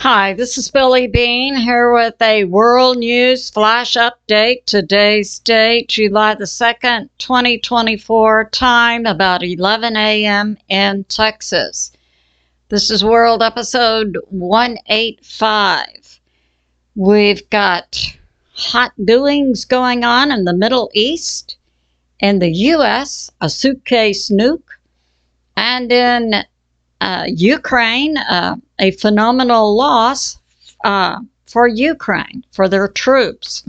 Hi, this is Billie Beene here with a world news flash update. Today's date, July the 2nd, 2024, time about 11 a.m. in Texas. This is World Episode 185. We've got hot doings going on in the Middle East, in the U.S., a suitcase nuke, and in Ukraine, a phenomenal loss for Ukraine, for their troops.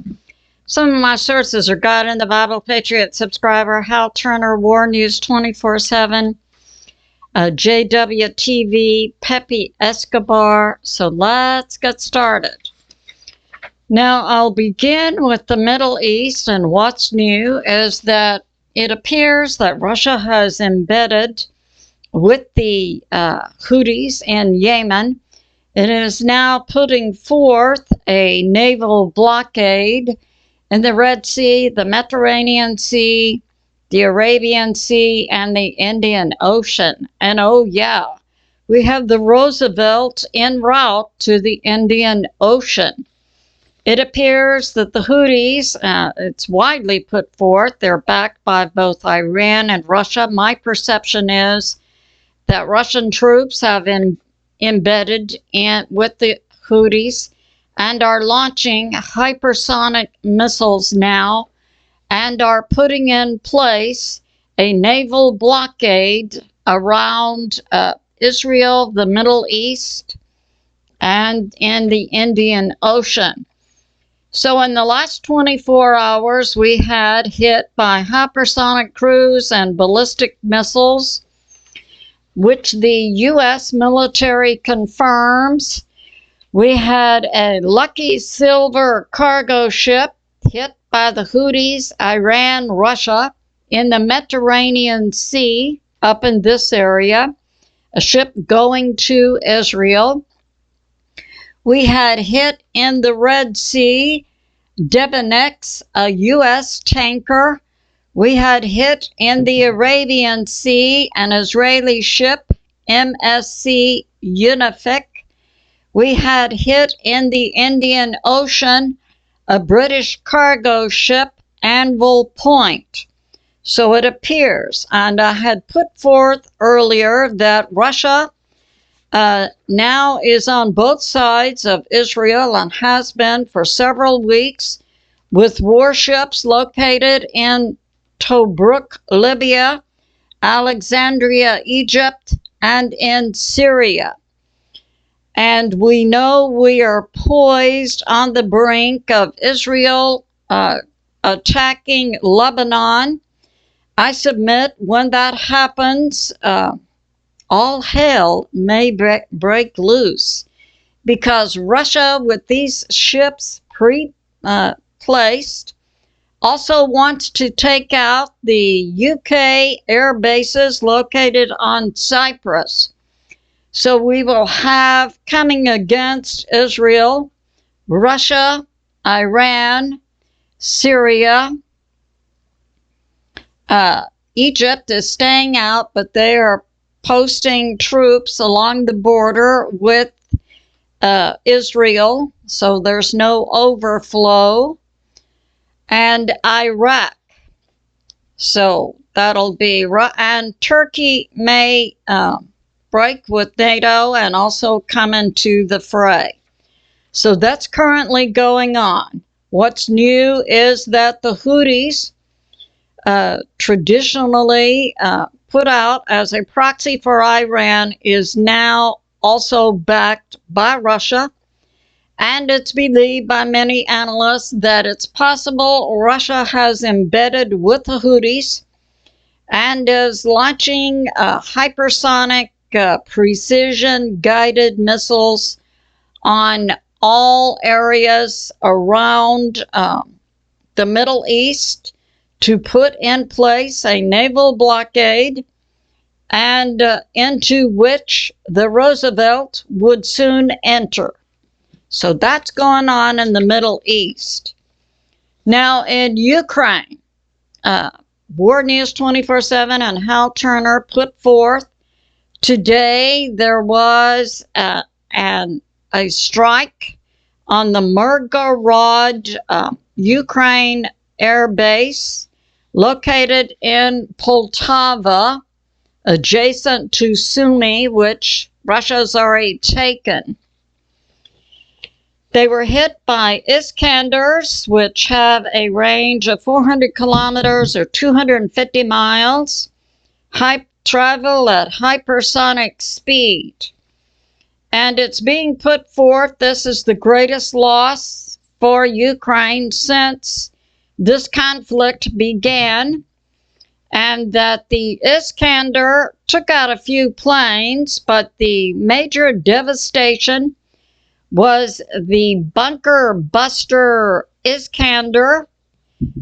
Some of my sources are God in the Bible, Patriot Subscriber, Hal Turner, War News 24/7, JWTV, PEPE, ESCOBAR. So let's get started. Now I'll begin with the Middle East, and what's new is that it appears that Russia has embedded with the Houthis in Yemen. It is now putting forth a naval blockade in the Red Sea, the Mediterranean Sea, the Arabian Sea, and the Indian Ocean. And oh yeah, we have the Roosevelt en route to the Indian Ocean. It appears that the Houthis, it's widely put forth, they're backed by both Iran and Russia. My perception is that Russian troops have embedded with the Houthis and are launching hypersonic missiles now and are putting in place a naval blockade around Israel, the Middle East, and in the Indian Ocean. So in the last 24 hours, we had hit by hypersonic cruise and ballistic missiles, which the U.S. military confirms. We had a Lucky Silver cargo ship hit by the Houthis, Iran, Russia, in the Mediterranean Sea, up in this area, a ship going to Israel. We had hit in the Red Sea, Devanex, a U.S. tanker. We had hit in the Arabian Sea an Israeli ship, MSC Unifik. We had hit in the Indian Ocean a British cargo ship, Anvil Point. So it appears, and I had put forth earlier that Russia now is on both sides of Israel and has been for several weeks, with warships located in Tobruk, Libya, Alexandria, Egypt, and in Syria. And we know we are poised on the brink of Israel attacking Lebanon. I submit when that happens, all hell may break loose, because Russia, with these ships placed, also wants to take out the UK air bases located on Cyprus. So we will have coming against Israel, Russia, Iran, Syria. Egypt is staying out, but they are posting troops along the border with Israel, so there's no overflow. And Iraq. So that'll be, and Turkey may break with NATO and also come into the fray. So that's currently going on. What's new is that the Houthis, traditionally put out as a proxy for Iran, is now also backed by Russia. And it's believed by many analysts that it's possible Russia has embedded with the Houthis and is launching hypersonic precision-guided missiles on all areas around the Middle East to put in place a naval blockade, and into which the Roosevelt would soon enter. So that's going on in the Middle East. Now in Ukraine, War News 24/7 and Hal Turner put forth today there was an a strike on the Mirgorod, Ukraine air base located in Poltava, adjacent to Sumy, which Russia's already taken. They were hit by Iskanders, which have a range of 400 kilometers or 250 miles, travel at hypersonic speed. And it's being put forth, this is the greatest loss for Ukraine since this conflict began, and that the Iskander took out a few planes, but the major devastation was the bunker buster Iskander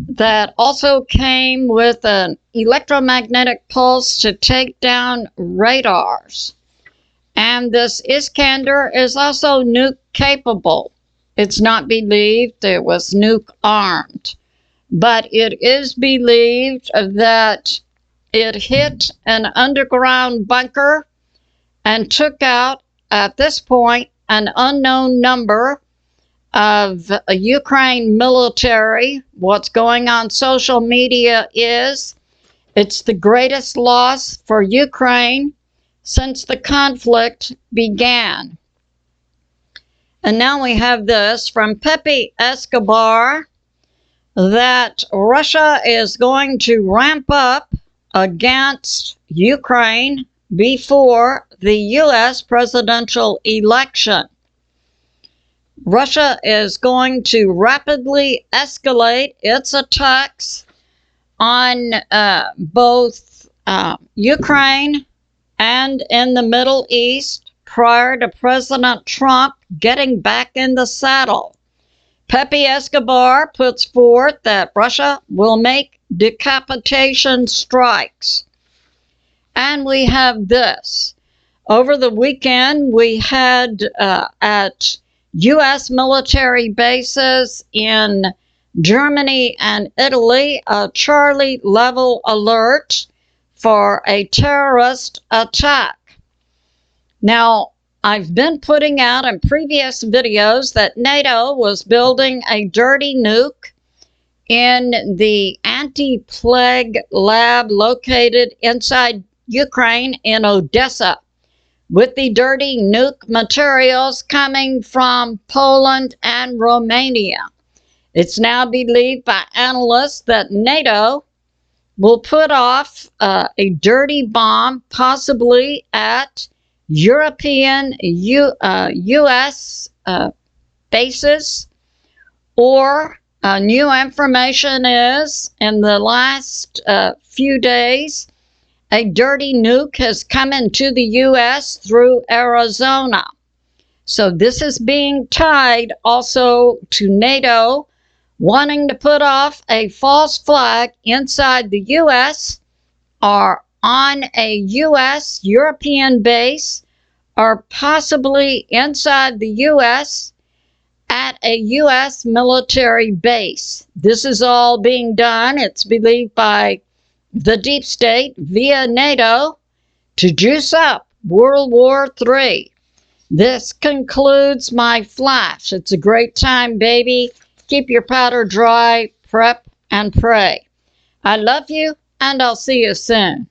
that also came with an electromagnetic pulse to take down radars. And this Iskander is also nuke capable. It's not believed it was nuke armed, but it is believed that it hit an underground bunker and took out, at this point, an unknown number of Ukraine military. What's going on social media is it's the greatest loss for Ukraine since the conflict began. And now we have this from PEPE ESCOBAR that Russia is going to ramp up against Ukraine before the U.S. presidential election. Russia is going to rapidly escalate its attacks on both Ukraine and in the Middle East prior to President Trump getting back in the saddle. PEPE ESCOBAR puts forth that Russia will make decapitation strikes. And we have this. Over the weekend, we had at U.S. military bases in Germany and Italy a Charlie level alert for a terrorist attack. Now, I've been putting out in previous videos that NATO was building a dirty nuke in the anti-plague lab located inside Ukraine in Odessa, with the dirty nuke materials coming from Poland and Romania. It's now believed by analysts that NATO will put off a dirty bomb, possibly at European U.S. bases, or new information is in the last few days, a dirty nuke has come into the U.S. through Arizona. So this is being tied also to NATO wanting to put off a false flag inside the U.S. or on a U.S. European base, or possibly inside the U.S. at a U.S. military base. This is all being done, it's believed, by the deep state via NATO to juice up World War III. This concludes my flash. It's a great time, baby. Keep your powder dry, prep, and pray. I love you, and I'll see you soon.